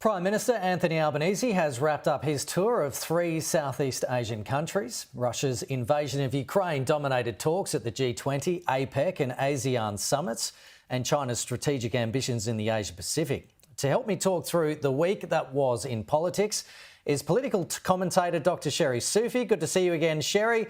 Prime Minister Anthony Albanese has wrapped up his tour of 3 Southeast Asian countries. Russia's invasion of Ukraine dominated talks at the G20, APEC and ASEAN summits, and China's strategic ambitions in the Asia-Pacific. To help me talk through the week that was in politics is political commentator Dr Sherry Sufi. Good to see you again, Sherry.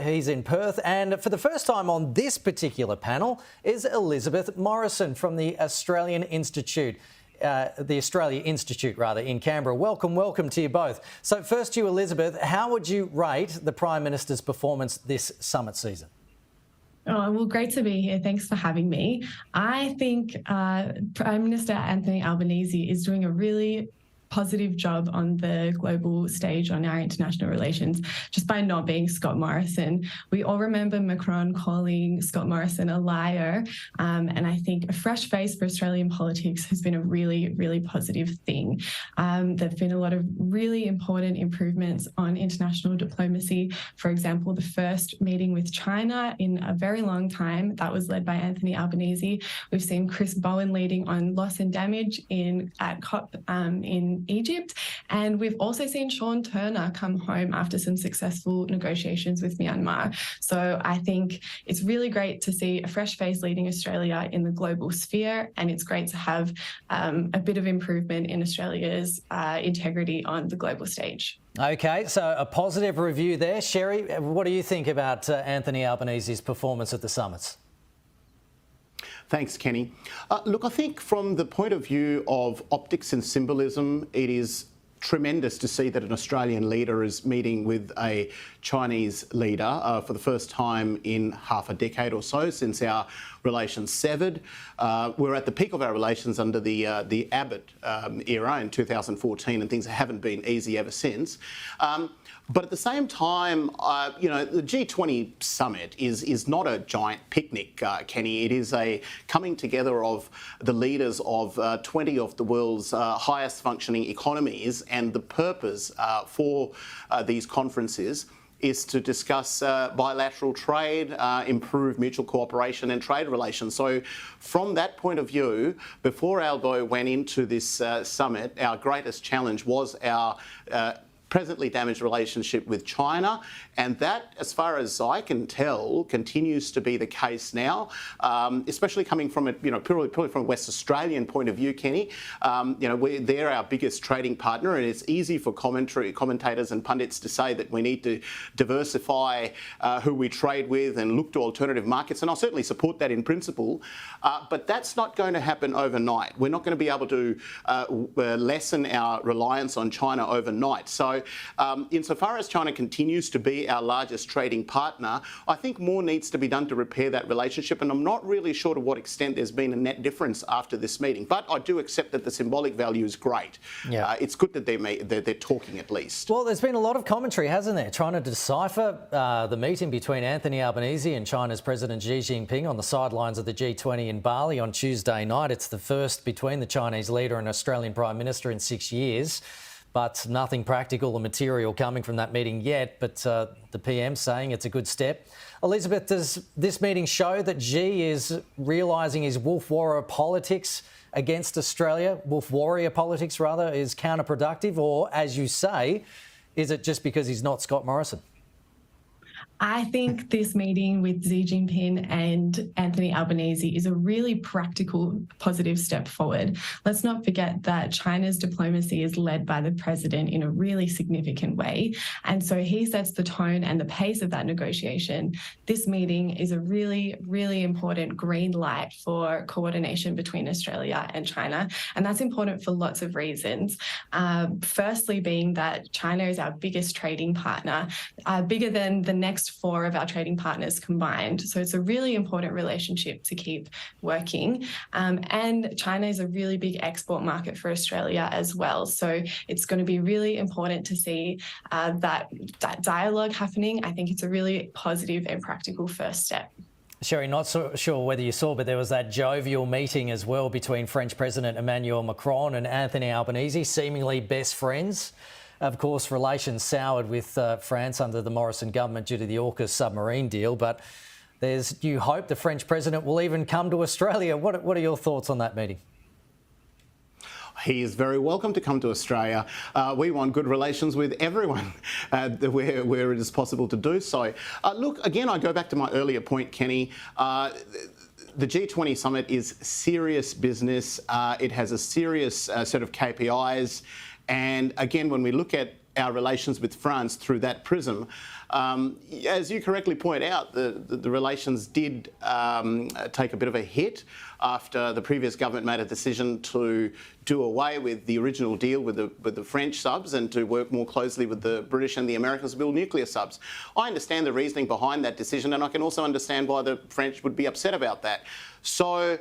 He's in Perth. And for the first time on this particular panel is Elizabeth Morrison from the Australia Institute in Canberra. Welcome to you both. So first to you, Elizabeth, how would you rate the Prime Minister's performance this summit season? Oh, well, great to be here. Thanks for having me. I think Prime Minister Anthony Albanese is doing a really positive job on the global stage on our international relations just by not being Scott Morrison. We all remember Macron calling Scott Morrison a liar, and I think a fresh face for Australian politics has been a really, really positive thing. There've been a lot of really important improvements on international diplomacy. For example, the first meeting with China in a very long time, that was led by Anthony Albanese. We've seen Chris Bowen leading on loss and damage at COP in Egypt. And we've also seen Sean Turner come home after some successful negotiations with Myanmar. So I think it's really great to see a fresh face leading Australia in the global sphere. And it's great to have a bit of improvement in Australia's integrity on the global stage. OK, so a positive review there. Sherry, what do you think about Anthony Albanese's performance at the summits? Thanks, Kenny. Look, I think from the point of view of optics and symbolism, it is tremendous to see that an Australian leader is meeting with a Chinese leader for the first time in half a decade or so since our relations severed. We're at the peak of our relations under the Abbott era in 2014, and things haven't been easy ever since. But at the same time, the G20 summit is not a giant picnic, Kenny. It is a coming together of the leaders of 20 of the world's highest functioning economies, and the purpose for these conferences is to discuss bilateral trade, improve mutual cooperation and trade relations. So from that point of view, before Albo went into this summit, our greatest challenge was our presently damaged relationship with China, and that, as far as I can tell, continues to be the case now, especially coming from a purely from a West Australian point of view, Kenny. They're our biggest trading partner, and it's easy for commentators and pundits to say that we need to diversify who we trade with and look to alternative markets, and I'll certainly support that in principle, but that's not going to happen overnight. We're not going to be able to lessen our reliance on China overnight. So insofar as China continues to be our largest trading partner, I think more needs to be done to repair that relationship, and I'm not really sure to what extent there's been a net difference after this meeting. But I do accept that the symbolic value is great. Yeah. It's good that they're talking at least. Well, there's been a lot of commentary, hasn't there, trying to decipher the meeting between Anthony Albanese and China's President Xi Jinping on the sidelines of the G20 in Bali on Tuesday night. It's the first between the Chinese leader and Australian Prime Minister in 6 years. But nothing practical or material coming from that meeting yet. But the PM saying it's a good step. Elizabeth, does this meeting show that Xi is realising his wolf warrior politics against Australia, is counterproductive? Or, as you say, is it just because he's not Scott Morrison? I think this meeting with Xi Jinping and Anthony Albanese is a really practical, positive step forward. Let's not forget that China's diplomacy is led by the president in a really significant way. And so he sets the tone and the pace of that negotiation. This meeting is a really, really important green light for coordination between Australia and China. And that's important for lots of reasons. Firstly, being that China is our biggest trading partner, bigger than the next 4 of our trading partners combined. So it's a really important relationship to keep working. And China is a really big export market for Australia as well. So it's going to be really important to see that dialogue happening. I think it's a really positive and practical first step. Sherry, not so sure whether you saw, but there was that jovial meeting as well between French President Emmanuel Macron and Anthony Albanese, seemingly best friends. Of course, relations soured with France under the Morrison government due to the AUKUS submarine deal, but there's new hope the French president will even come to Australia. What are your thoughts on that meeting? He is very welcome to come to Australia. We want good relations with everyone where it is possible to do so. Look, again, I go back to my earlier point, Kenny. The G20 summit is serious business. It has a serious set of KPIs. And again, when we look at our relations with France through that prism, as you correctly point out, the relations did take a bit of a hit after the previous government made a decision to do away with the original deal with the French subs and to work more closely with the British and the Americans to build nuclear subs. I understand the reasoning behind that decision, and I can also understand why the French would be upset about that. So,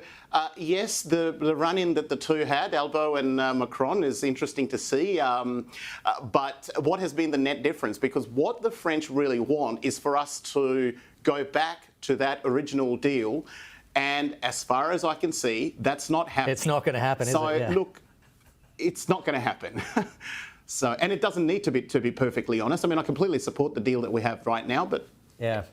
yes, the run-in that the two had, Albo and Macron, is interesting to see. But what has been the net difference? Because what the French really want is for us to go back to that original deal. And as far as I can see, that's not happening. It's not going to happen, is it? So, look, it's not going to happen. So, and it doesn't need to be perfectly honest. I mean, I completely support the deal that we have right now, but... Yeah.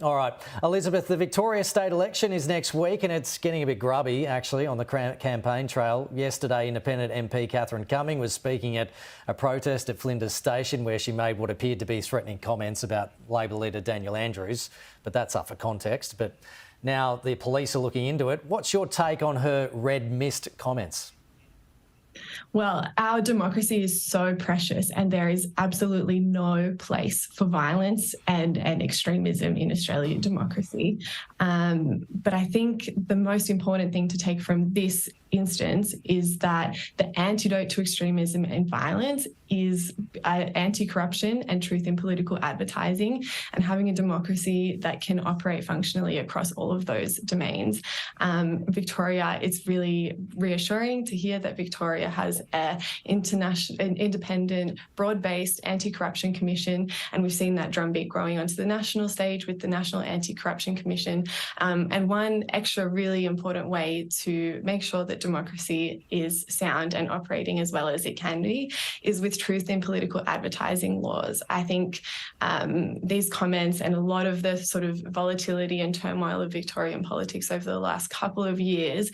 All right. Elizabeth, the Victoria state election is next week and it's getting a bit grubby, actually, on the campaign trail. Yesterday, Independent MP Catherine Cumming was speaking at a protest at Flinders Station where she made what appeared to be threatening comments about Labor leader Daniel Andrews, but that's up for context. But now the police are looking into it. What's your take on her red mist comments? Well, our democracy is so precious and there is absolutely no place for violence and extremism in Australian democracy. But I think the most important thing to take from this instance is that the antidote to extremism and violence is anti-corruption and truth in political advertising, and having a democracy that can operate functionally across all of those domains. Victoria, it's really reassuring to hear that Victoria has an independent, broad-based anti-corruption commission, and we've seen that drumbeat growing onto the national stage with the National Anti-Corruption Commission. And one extra really important way to make sure that democracy is sound and operating as well as it can be is with truth in political advertising laws. I think these comments and a lot of the sort of volatility and turmoil of Victorian politics over the last couple of years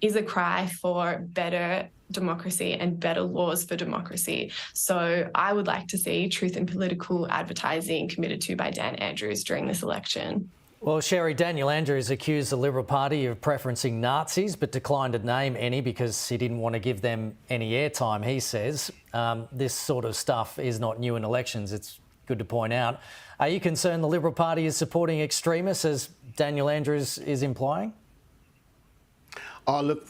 is a cry for better democracy and better laws for democracy. So I would like to see truth in political advertising committed to by Dan Andrews during this election. Well, Sherry, Daniel Andrews accused the Liberal Party of preferencing Nazis but declined to name any because he didn't want to give them any airtime, he says. This sort of stuff is not new in elections, it's good to point out. Are you concerned the Liberal Party is supporting extremists, as Daniel Andrews is implying? Oh, look,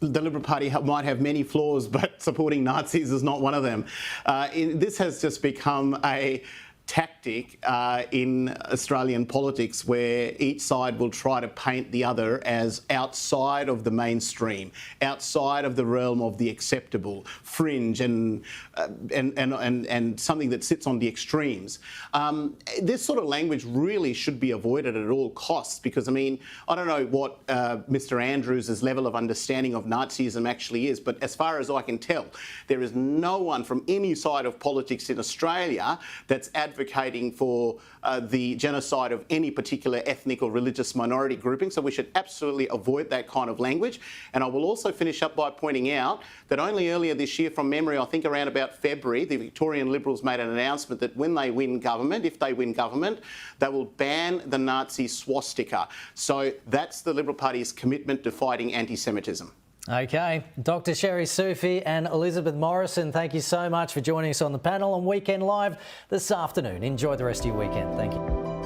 the Liberal Party might have many flaws, but supporting Nazis is not one of them. This has just become a tactic in Australian politics where each side will try to paint the other as outside of the mainstream, outside of the realm of the acceptable, fringe and something that sits on the extremes. This sort of language really should be avoided at all costs because, I mean, I don't know what Mr Andrews' level of understanding of Nazism actually is, but as far as I can tell, there is no one from any side of politics in Australia that's advocating for the genocide of any particular ethnic or religious minority grouping, so we should absolutely avoid that kind of language. And I will also finish up by pointing out that only earlier this year, from memory, I think around about February, the Victorian Liberals made an announcement that when they win government, if they win government, they will ban the Nazi swastika. So that's the Liberal Party's commitment to fighting anti-Semitism. OK. Dr Sherry Soufi and Elizabeth Morrison, thank you so much for joining us on the panel on Weekend Live this afternoon. Enjoy the rest of your weekend. Thank you.